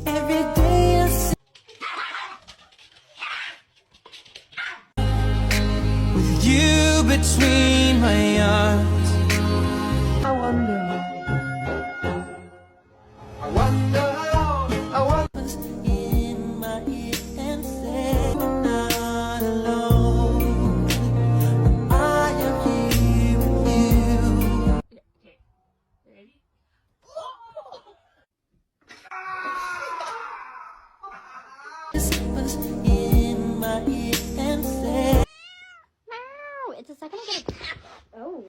Every day I see with you between my arms. I wonder, I wonder, I wonder in my ear and say I'm not alone. I am here with you. Okay, ready? Whispers in my ear and say Wow, it's a second I get a... Oh.